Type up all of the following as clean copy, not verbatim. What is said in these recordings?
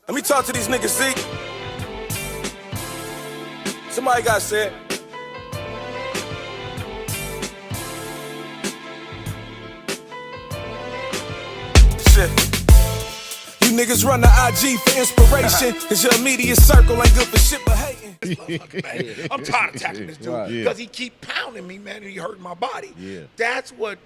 Let me talk to these niggas, Zeke. Somebody got said. Shit. You niggas run the IG for inspiration, cause your immediate circle ain't good for shit but hating. I'm tired of attacking this dude because he keep pounding me, man, and he hurting my body. Yeah. That's what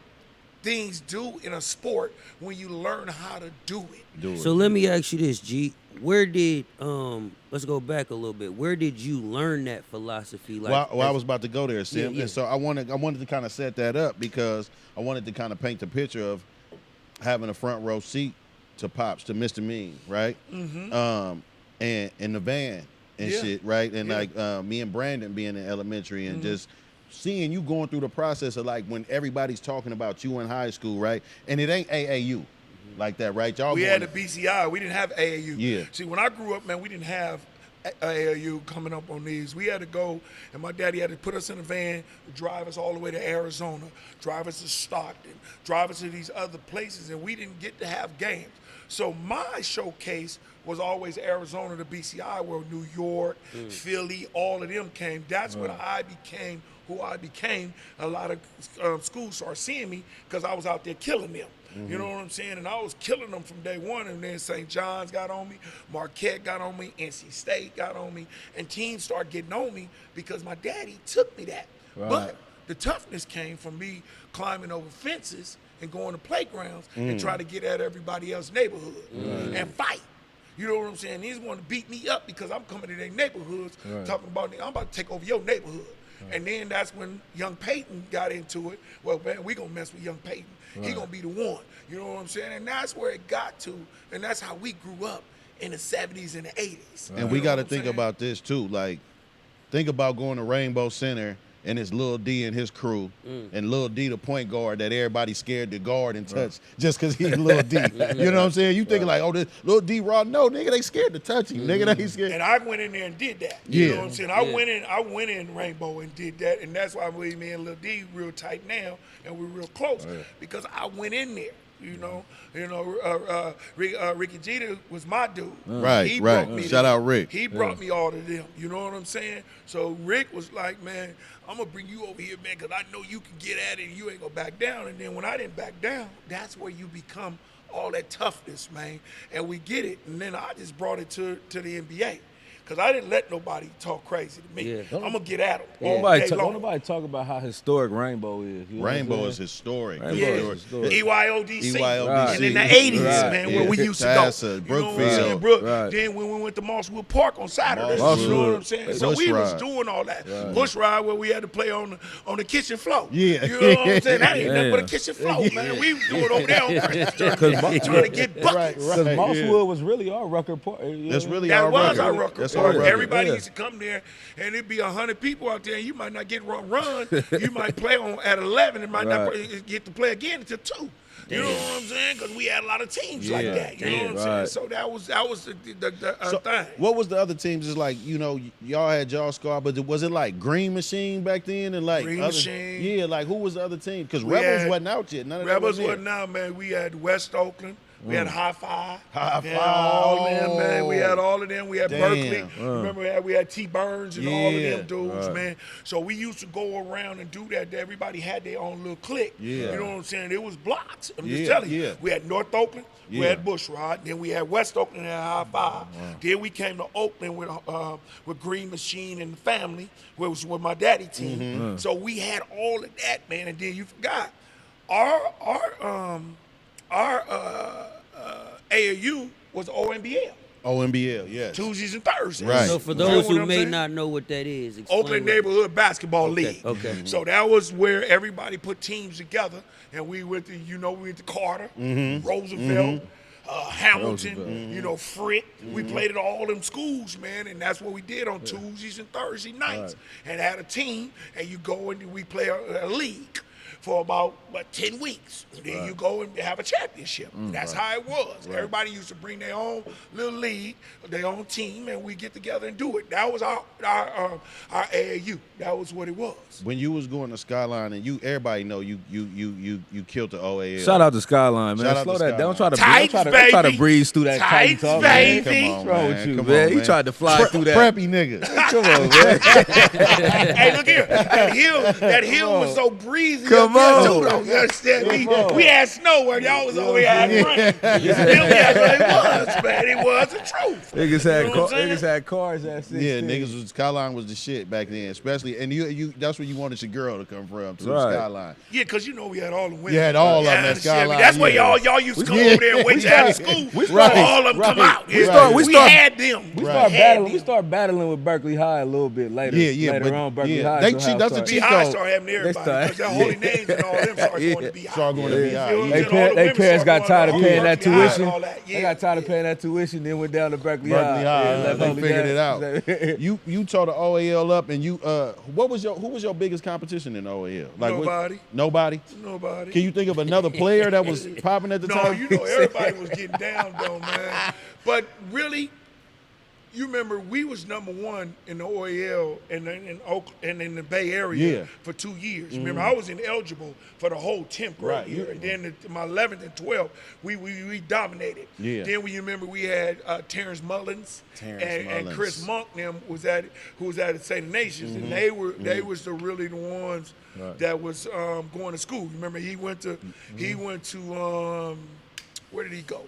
things do in a sport when you learn how to do it. So let me ask you this, G. Where did let's go back a little bit. Where did you learn that philosophy? Like, well, I was about to go there, Sim. Yeah. And so I wanted to kind of set that up because I wanted to kind of paint the picture of having a front row seat to Pops, to Mr. Mean, right? And in the van and shit, right? And like me and Brandon being in elementary and just seeing you going through the process of like when everybody's talking about you in high school, right? And it ain't AAU like that, right? Y'all We had the BCI. We didn't have AAU. Yeah. See, when I grew up, man, we didn't have AAU coming up on these. We had to go, and my daddy had to put us in a van, drive us all the way to Arizona, drive us to Stockton, drive us to these other places, and we didn't get to have games. So my showcase was always Arizona to BCI, where New York, Philly, all of them came. That's when I became who I became. A lot of schools started seeing me because I was out there killing them. You know what I'm saying? And I was killing them from day one. And then St. John's got on me, Marquette got on me, NC State got on me, and teams started getting on me because my daddy took me that. Right. But the toughness came from me climbing over fences and going to playgrounds and try to get at everybody else's neighborhood and fight. You know what I'm saying? These want to beat me up because I'm coming to their neighborhoods talking about, I'm about to take over your neighborhood. And then that's when young Payton got into it. Well, man, we going to mess with young Payton. He going to be the one. You know what I'm saying? And that's where it got to. And that's how we grew up in the 70s and the 80s. And we got to think about this too. Like, think about going to Rainbow Center and it's Lil D and his crew, and Lil D the point guard that everybody's scared to guard and touch just because he's Lil D. You know what I'm saying? You thinking like, oh, this Lil D raw? No, nigga, they scared to touch him. Nigga, they scared. And I went in there and did that. You know what I'm saying? I went in Rainbow and did that, and that's why me and Lil D real tight now, and we're real close because I went in there. Ricky Jeter was my dude. Right. Shout out Rick. He brought me all of them. You know what I'm saying? So Rick was like, man, I'm going to bring you over here, man, because I know you can get at it and you ain't going to back down. And then when I didn't back down, that's where you become all that toughness, man. And we get it. And then I just brought it to the NBA. Because I didn't let nobody talk crazy to me. I'm going to get at them all day long. Don't nobody talk about how historic Rainbow is. Rainbow is historic. EYODC. Right. And in the 80s, man, where we used to go. Brookfield. Then when we went to Mosswood Park on Saturdays, you know what I'm saying? So we was doing all that. Bush ride where we had to play on the kitchen floor. Yeah. You know what I'm saying? That ain't nothing but a kitchen floor, man. We was doing over there on Christmas trying to get buckets. Because Mosswood was really our Rucker Park. That's really that our was our Rucker Park. Park. Everybody used to come there, and it'd be 100 people out there, and you might not get run. You might play on at 11 and might not get to play again until 2. You know what I'm saying? Because we had a lot of teams like that. You know what I'm saying? So that was the thing. What was the other teams? Just like, y'all had y'all squad, but was it like Green Machine back then? And like Green Machine. Yeah, like who was the other team? Because Rebels wasn't out yet. None of Rebels wasn't out, man. We had West Oakland. We had High Five. High Five. All of them, man. We had all of them. We had Berkeley. Remember, we had T. Burns and all of them dudes, man. So we used to go around and do that. Everybody had their own little clique. You know what I'm saying? It was blocks. I'm just telling you. We had North Oakland. We had Bushrod. Then we had West Oakland and High Five. Then we came to Oakland with Green Machine and the family, where it was with my daddy team. So we had all of that, man. And then you forgot our AAU was ONBL. ONBL, yes. Tuesdays and Thursdays. Right. So for those who may not know what that is, explain Oakland Neighborhood Basketball League. Okay. So that was where everybody put teams together, and we went to Carter, Roosevelt, Hamilton, Frick. We played at all them schools, man, and that's what we did on Tuesdays and Thursday nights, and had a team, and you go and we play a league. for about 10 weeks. And then you go and have a championship. That's how it was. Everybody used to bring their own little league, their own team, and we get together and do it. That was our AAU. That was what it was. When you was going to Skyline, and everybody know you killed the OAL. Shout out to Skyline, man. Shout out Slow to that down. Don't Titans, try to baby. breeze through that Titans, talk, baby. man. Come on, What's wrong man. with you, Come man? on, He man. tried to fly through that. Preppy nigga. Come on, man. Hey, look here. That hill was so breezy. Come up there, on. too, though. You understand me? We had snow where y'all was over here had rain. You feel me? That's what it was, man. It was the truth. Niggas had cars at 16. Yeah, niggas Skyline was the shit back then, especially, and you that's where you wanted your girl to come from, too, Right. Skyline. Yeah, because you know we had all the women. You had all of them at understand me? Skyline, That's where yeah. y'all used to come over there and wait till after school. Right, All of them come right. out. We We had them. We start battling with Berkeley High a little bit later. Later but on, Berkeley High. that's the Be cheat high code. started having everybody because their holy names and all them started going to be high. Started going to be high. You know what I'm Yeah. saying? All the They women parents got started tired of going paying to that Berkeley High and tuition. all that. They got tired of paying that tuition, then went down to Berkeley Berkeley High, Yeah, they only figured that. it out. You tore the OAL up, and you who was your biggest competition in OAL? Nobody. Nobody. Nobody. Can you think of another player that was popping at the No, time? you know, everybody was getting down though, man. But really, you remember we was number one in the OAL and in Oakland and in the Bay Area for 2 years. Remember, I was ineligible for the whole 10th grade Right. year. And then my 11th and 12th, we dominated. Yeah. Then you remember we had Terrence Mullins and Mullins. Chris Monk, who was at the State of Nations, and they was really the ones that was going to school. Remember, he went to where did he go?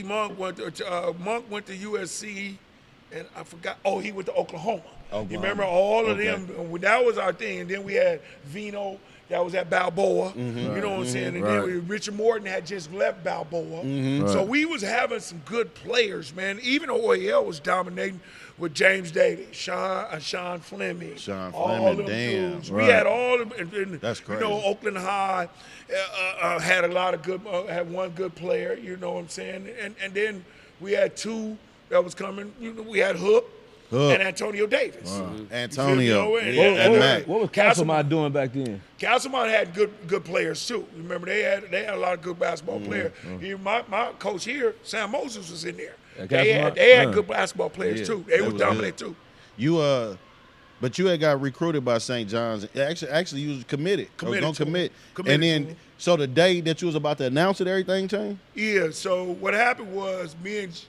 Monk went to USC, and I forgot. Oh, he went to Oklahoma. You remember all of them? That was our thing. And then we had Vino, that was at Balboa. You know what I'm saying? And then Richard Morton had just left Balboa. So we was having some good players, man. Even OAL was dominating with James Daly, Sean Fleming. All them dudes. We had all of them. And, That's crazy. You know, Oakland High had a lot of good, had one good player, you know what I'm saying? And then we had two that was coming. You know, we had Hook. And Antonio Davis. Antonio. What was Castlemont doing back then? Castlemont had good players too. Remember, they had a lot of good basketball players. My coach here, Sam Moses, was in there. They had good basketball players too. They would dominate too. But you had got recruited by St. John's. Actually, you was committed. Was gonna commit. And then, so the day that you was about to announce it, everything changed? Yeah, so what happened was me and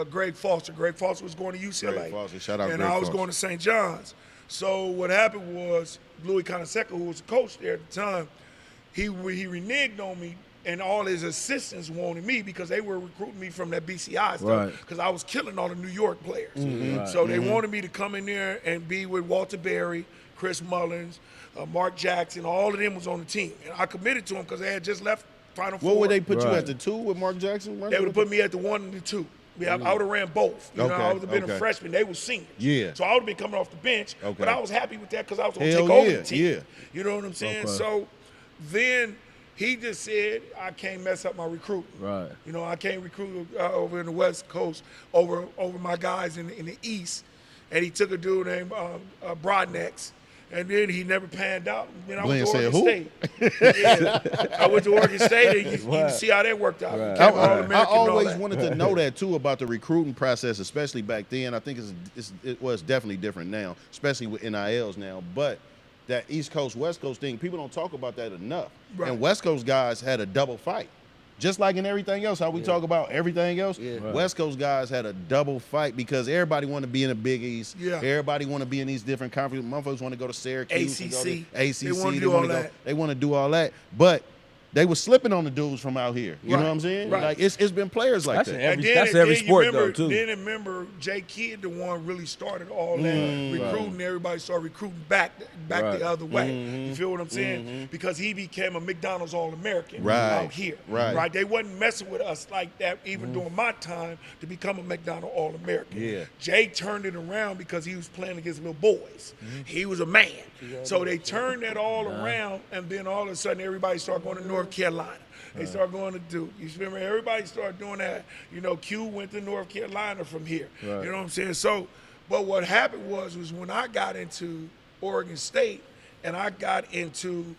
Greg Foster. Greg Foster was going to UCLA. Greg Foster, shout out and Greg I was Foster. going to St. John's. So what happened was Louis Conaseca, who was the coach there at the time, he reneged on me, and all his assistants wanted me because they were recruiting me from that BCI stuff because I was killing all the New York players. So they wanted me to come in there and be with Walter Berry, Chris Mullins, Mark Jackson. All of them was on the team. And I committed to them because they had just left Final Four. What would they put you at, the 2 with Mark Jackson? They would have put me at the 1 and the 2. I would have ran both. You know, I would have been a freshman. They were seniors. Yeah. So I would have been coming off the bench. But I was happy with that because I was going to Hell take over yeah, the team. yeah. You know what I'm saying? So then he just said, I can't mess up my recruiting. Right. You know, I can't recruit over in the West Coast over my guys in the East. And he took a dude named Broadnex. And then he never panned out. Then I went to Oregon State. I went to Oregon State, and you can see how that worked out. I always wanted to know that too about the recruiting process, especially back then. I think it was definitely different now, especially with NILs now. But that East Coast West Coast thing, people don't talk about that enough. Right. And West Coast guys had a double fight. Just like in everything else, how we talk about everything else, West Coast guys had a double fight because everybody want to be in the Big East. Yeah. Everybody want to be in these different conferences. Motherfuckers want to go to Syracuse. ACC. They want to do all that. They want to do all that. But they were slipping on the dudes from out here. You know what I'm saying? Right. Like it's been players like that. That's every sport though too. Then remember, Jay Kidd, the one really started all that recruiting. Everybody started recruiting back the other way. You feel what I'm saying? Because he became a McDonald's All-American out here. Right. They wasn't messing with us like that even during my time to become a McDonald's All-American. Yeah. Jay turned it around because he was playing against little boys. He was a man. So they turned that all around, and then all of a sudden everybody started going to North Carolina. They started going to Duke. You remember, everybody started doing that. You know, Q went to North Carolina from here. You know what I'm saying? So, but what happened was when I got into Oregon State, and I got into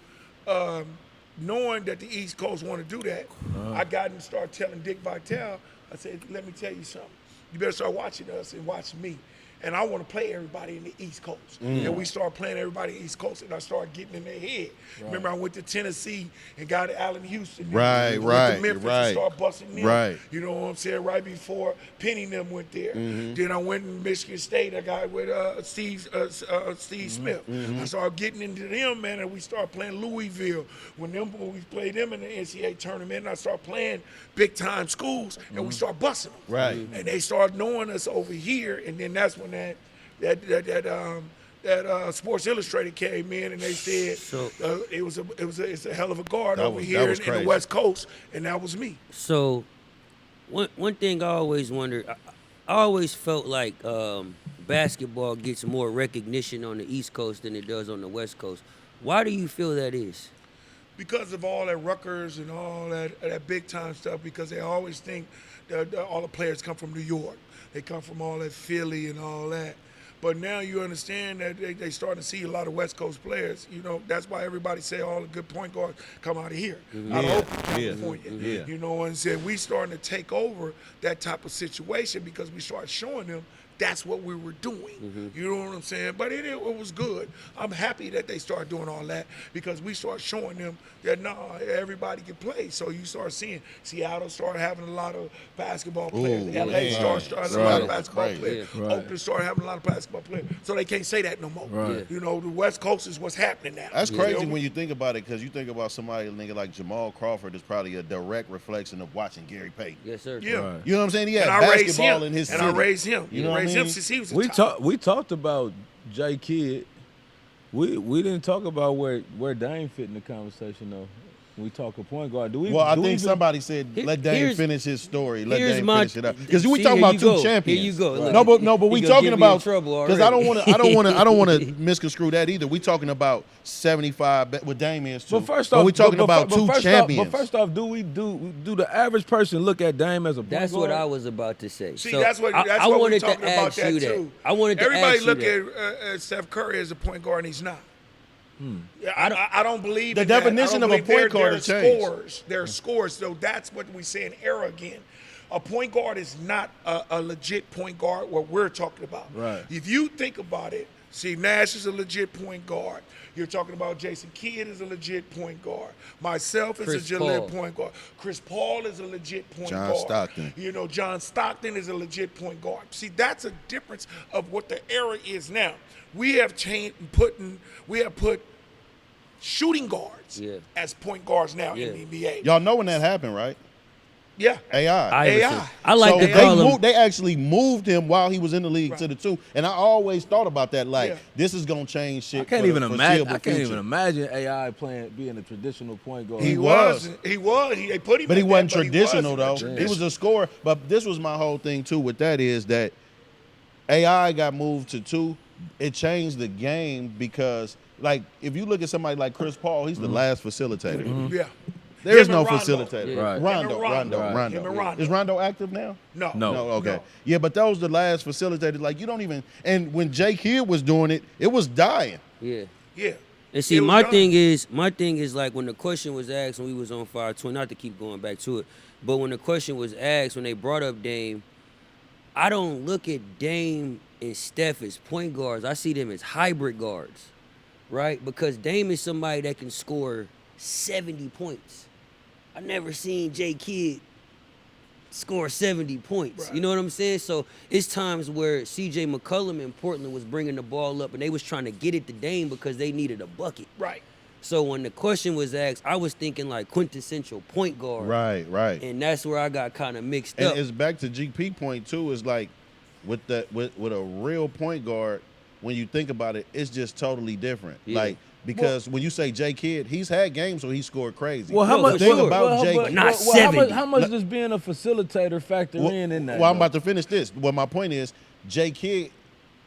knowing that the East Coast want to do that. I got and started telling Dick Vitale, I said, let me tell you something. You better start watching us and watch me. And I want to play everybody in the East Coast. And we started playing everybody in the East Coast, and I started getting in their head. Right. Remember, I went to Tennessee and got Allen Houston. Right. Went to Memphis and started busting them. Right. You know what I'm saying? Right before Penny and them went there. Then I went to Michigan State. I got with Steve Smith. I started getting into them, man, and we started playing Louisville. When we played them in the NCAA tournament, and I started playing big-time schools, and we started busting them. Right. And they started knowing us over here, and then that's when that Sports Illustrated came in, and they said it's a hell of a guard over here in the West Coast, and that was me. So, one thing I always wondered, I always felt like basketball gets more recognition on the East Coast than it does on the West Coast. Why do you feel that is? Because of all that Rutgers and all that big time stuff, because they always think that all the players come from New York. They come from all that Philly and all that. But now you understand that they starting to see a lot of West Coast players. You know, that's why everybody say all the good point guards come out of here, out of Oakland, California. You know, and said we starting to take over that type of situation because we started showing them that's what we were doing. You know what I'm saying? But it was good. I'm happy that they started doing all that because we started showing them that, everybody can play. So you start seeing Seattle started having a lot of basketball players. LA started having a lot of basketball players. Oakland started having a lot of basketball players. So they can't say that no more. You know, the West Coast is what's happening now. That's crazy when you think about it, because you think about somebody like Jamal Crawford is probably a direct reflection of watching Gary Payton. Yes, sir. Yeah. Right. You know what I'm saying? He had and basketball in his city. And I raised him. You know what I mean? Him since he was a child. We talked about J. Kidd. We didn't talk about where Dame fit in the conversation though. When we talk a point guard, I think somebody said let Dame finish his story. Let Dame finish it up because we See, talking about two go. champions. Here you go. Right. Look, No, but we he gonna talking get me in about trouble because I don't already. want to misconstrue that either. We talking about 75 with Dame is too. But first off, we talking about two champions. But first off, do the average person look at Dame as a point That's guard? what I was about to say. See, so that's what I we're wanted talking to about ask that you too. I wanted to Everybody ask look you at Steph Curry as a point guard, and he's not. I don't believe The in that. definition I don't of a believe point guard they're has changed. scores. They're scores. So that's what we say in era again. A point guard is not a legit point guard. What we're talking about. Right. If you think about it, see, Nash is a legit point guard. You're talking about Jason Kidd is a legit point guard. Myself is Chris a legit Paul. point guard. Chris Paul is a legit point John guard. Stockton. You know, John Stockton is a legit point guard. See, that's a difference of what the era is now. We have put shooting guards as point guards now in the NBA. Y'all know when that happened, right? Yeah. AI. Iverson. I like to so call him. they actually moved him while he was in the league to the 2, and I always thought about that. Like this is gonna change shit. I can't for even the imagine. foreseeable I can't even future. imagine AI being a traditional point guard. He was. They put him. But he at wasn't that, but traditional though. wasn't He was a scorer. But this was my whole thing too. With that is that AI got moved to 2. It changed the game because, like, if you look at somebody like Chris Paul, he's the last facilitator. Yeah. There is Him no and Rondo. facilitator. Right. Rondo. Him and Rondo. Is Rondo active now? No. No. Okay. No. Yeah, but those the last facilitators. Like, you don't even. And when Jake Kidd was doing it, it was dying. Yeah. Yeah. And see, It was my done. thing is like when the question was asked when we was on Fire Twin, not to keep going back to it, but when the question was asked when they brought up Dame, I don't look at Dame and Steph as point guards. I see them as hybrid guards, right? Because Dame is somebody that can score 70 points. I never seen J. Kidd score 70 points. Right. You know what I'm saying? So it's times where C.J. McCollum in Portland was bringing the ball up and they was trying to get it to Dame because they needed a bucket. Right. So when the question was asked, I was thinking like quintessential point guard. Right. And that's where I got kind of mixed And up. it's back to GP point too. Is like with a real point guard, when you think about it, it's just totally different. Yeah. Like because when you say J Kidd, he's had games where he scored crazy. Well, how No, much? for The thing sure. about J. Not How 70. much does being a facilitator factor in that? Well, I'm though? about to finish this. Well, my point is, J. Kidd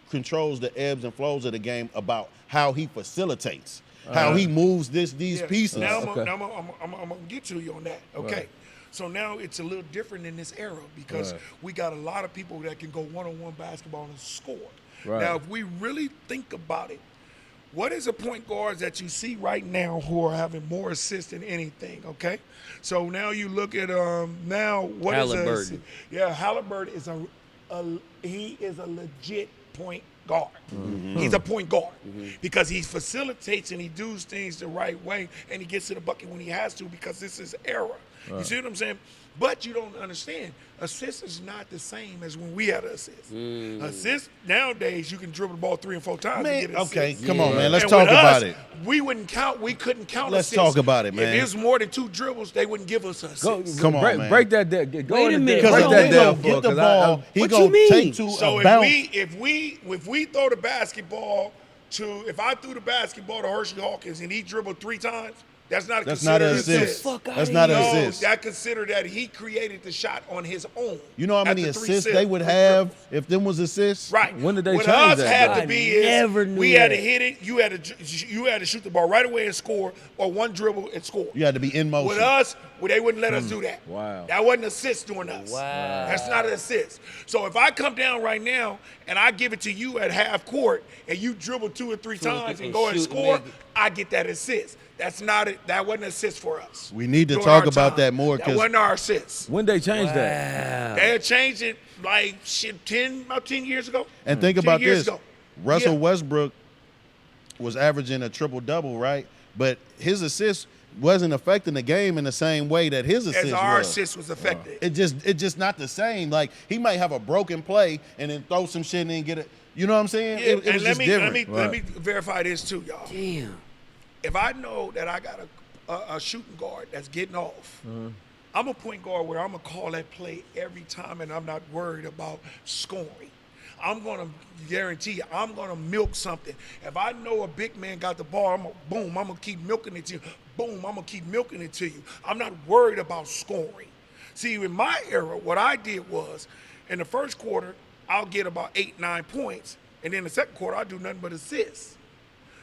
controls the ebbs and flows of the game about how he facilitates, how he moves these Yeah. pieces. Now Okay. I'm gonna get to you on that. Okay. Right. So now it's a little different in this era because we got a lot of people that can go one-on-one basketball and score. Right. Now, if we really think about it, What is the point guards that you see right now who are having more assists than anything? Okay, so now you look at now what is Halliburton. Halliburton is he is a legit point guard. He's a point guard because he facilitates and he does things the right way and he gets to the bucket when he has to because this is era. You see what I'm saying? But you don't understand. Assist is not the same as when we had an assist. Assist nowadays you can dribble the ball 3 and 4 times Man, and get an okay, assist. come on, man. Let's And talk with about us, it. We couldn't count Let's assists. talk about it, man. If it was more than 2 dribbles, they wouldn't give us an assist. Come on, break, man. break that down. Go Wait a into minute, break Because hold if that they on. down gonna for get the 'cause ball, he What you gonna mean? take to So a bounce. if we throw the basketball if I threw the basketball to Hershey Hawkins and he dribbled 3 times, that's not That's considered not an an assist. assist. Fuck outta That's not an No, assist. that considered that he created the shot on his own. You know how many After 3 assists assists, they would 3 have dribbles. if them was assists? Right. When did they what change us that, had though? to be I never is knew we had to that. hit it. You had to shoot the ball right away and score, or one dribble and score. You had to be in motion. With us, they wouldn't let us do that. Wow. That wasn't assist doing us. Wow. That's not an assist. So if I come down right now and I give it to you at half court and you dribble 2 or 3 times and and go and shoot and score, make it. I get that assist. That's not it. That wasn't an assist for us. We need to During talk our about time. that more, That 'cause- wasn't our assist. When they changed that? Wow. They had changed it like about 10 years ago. And think 10 about years this. ago. Russell Yeah. Westbrook was averaging a triple-double, right? But his assist wasn't affecting the game in the same way that his assist As our was. assist was affected. It just not the same. Like he might have a broken play and then throw some shit in and get it. You know what I'm saying? Yeah, It was and just different. let me verify this too, y'all. Damn. If I know that I got a shooting guard that's getting off, I'm a point guard where I'm gonna call that play every time, and I'm not worried about scoring. I'm gonna guarantee you, I'm gonna milk something. If I know a big man got the ball, I'm gonna keep milking it to you. Boom, I'm gonna keep milking it to you. I'm not worried about scoring. See, in my era, what I did was, in the first quarter, I'll get about 8, 9 points, and then the second quarter, I'll do nothing but assists.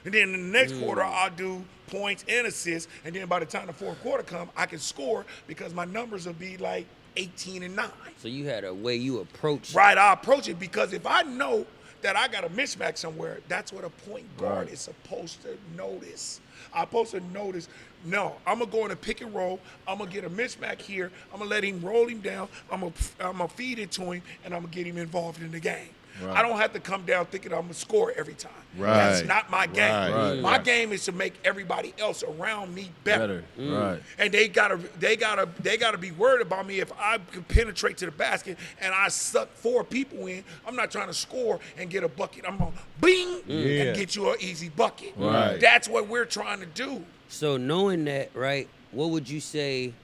And then in the next quarter, I'll do points and assists. And then by the time the fourth quarter comes, I can score because my numbers will be like 18 and 9. So you had a way you approached. Right, I approach it because if I know that I got a mismatch somewhere, that's what a point guard is supposed to notice. I'm supposed to notice, no, I'm going to go in a pick and roll. I'm going to get a mismatch here. I'm going to let him roll him down. I'm going to feed it to him, and I'm going to get him involved in the game. Right. I don't have to come down thinking I'm going to score every time. Right. That's not my game. Right. My game is to make everybody else around me better. Right. And they gotta be worried about me if I can penetrate to the basket and I suck 4 people in. I'm not trying to score and get a bucket. I'm gonna bing and get you an easy bucket. Right. That's what we're trying to do. So knowing that, right, what would you say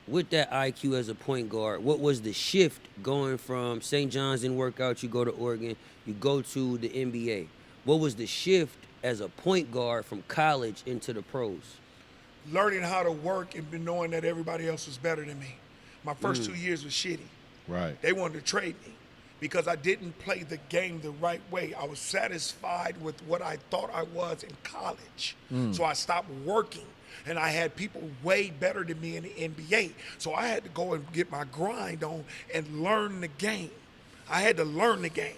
with that IQ as a point guard, what was the shift going from St. John's didn't work out, you go to Oregon, you go to the NBA? What was the shift as a point guard from college into the pros? Learning how to work and knowing that everybody else was better than me. My first 2 years was shitty. Right. They wanted to trade me because I didn't play the game the right way. I was satisfied with what I thought I was in college. So I stopped working. And I had people way better than me in the NBA. So I had to go and get my grind on and learn the game. I had to learn the game.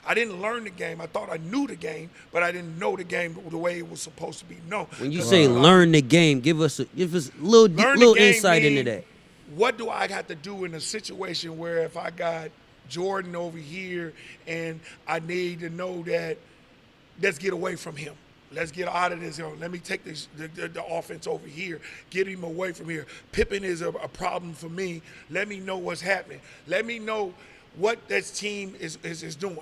I didn't learn the game. I thought I knew the game, but I didn't know the game the way it was supposed to be known. When you say learn the game, give us a little Learn the game insight mean, into that. What do I have to do in a situation where if I got Jordan over here and I need to know that let's get away from him. Let's get out of this. Let me take the offense over here. Get him away from here. Pippen is a problem for me. Let me know what's happening. Let me know what this team is doing.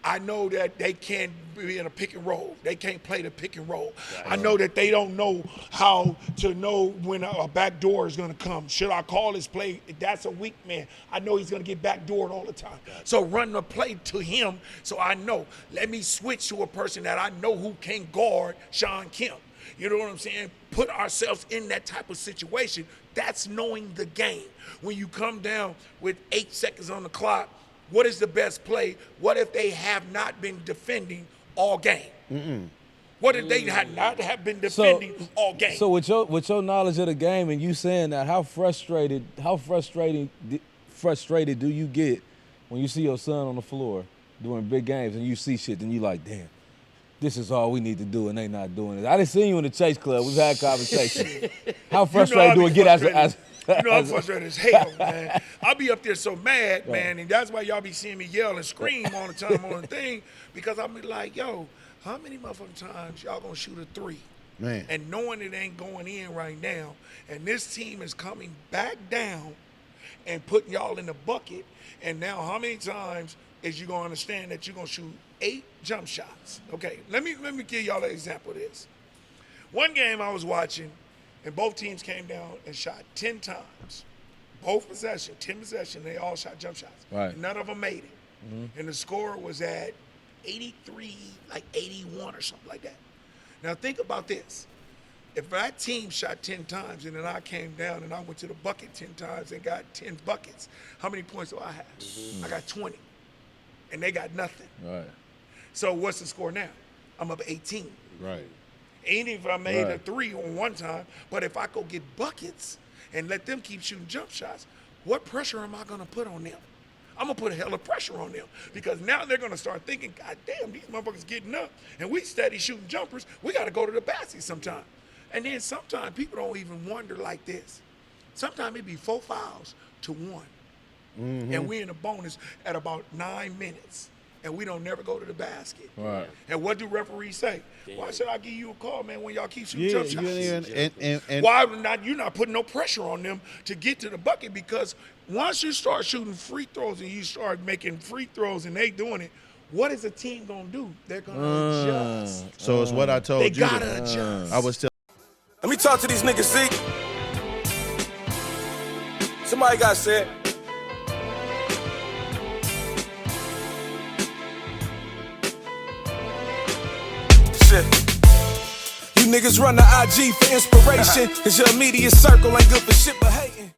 I know that they can't be in a pick and roll. They can't play the pick and roll. I know that they don't know how to know when a back door is going to come. Should I call this play? That's a weak man. I know he's going to get backdoored all the time. So run the play to him so I know. Let me switch to a person that I know who can guard Sean Kemp. You know what I'm saying? Put ourselves in that type of situation. That's knowing the game. When you come down with 8 seconds on the clock, what is the best play? What if they have not been defending all game? What if they had not have been defending all game? So with your knowledge of the game and you saying that, how frustrated do you get when you see your son on the floor doing big games and you see shit and you like, damn, this is all we need to do, and they not doing it. I done seen you in the Chase Club. We've had conversations. How frustrated do it get as you know I'm frustrated as hell, man. I'll be up there so mad, man, and that's why y'all be seeing me yell and scream all the time on the thing, because I'll be like, yo, how many motherfucking times y'all gonna shoot a three? Man. And knowing it ain't going in right now, and this team is coming back down and putting y'all in the bucket, and now how many times is you gonna understand that you're gonna shoot 8 jump shots? Okay, let me give y'all an example of this. One game I was watching, and both teams came down and shot 10 times. Both possession, 10 possession, they all shot jump shots. Right. And none of them made it. And the score was at 83, like 81 or something like that. Now think about this. If that team shot 10 times and then I came down and I went to the bucket 10 times and got 10 buckets, how many points do I have? I got 20. And they got nothing. Right. So what's the score now? I'm up 18. Right. Ain't if I made a Right. 3 on one time, but if I go get buckets and let them keep shooting jump shots, what pressure am I gonna put on them? I'm gonna put a hell of pressure on them, because now they're gonna start thinking, God damn, these motherfuckers getting up and we steady shooting jumpers. We gotta go to the basket sometime. And then sometimes people don't even wonder like this. Sometimes it be 4 fouls to 1. And we in a bonus at about 9 minutes. And we don't never go to the basket. Right. And what do referees say? Why should I give you a call, man, when y'all keep shooting Yeah, jump shots? and Why not? You're not putting no pressure on them to get to the bucket, because once you start shooting free throws and you start making free throws and they doing it, what is a team gonna do? They're gonna adjust. so it's what I told They you. gotta adjust. I was telling. Let me talk to these niggas, see? Somebody got said. Shit. You niggas run the IG for inspiration, cause your immediate circle ain't good for shit but hating.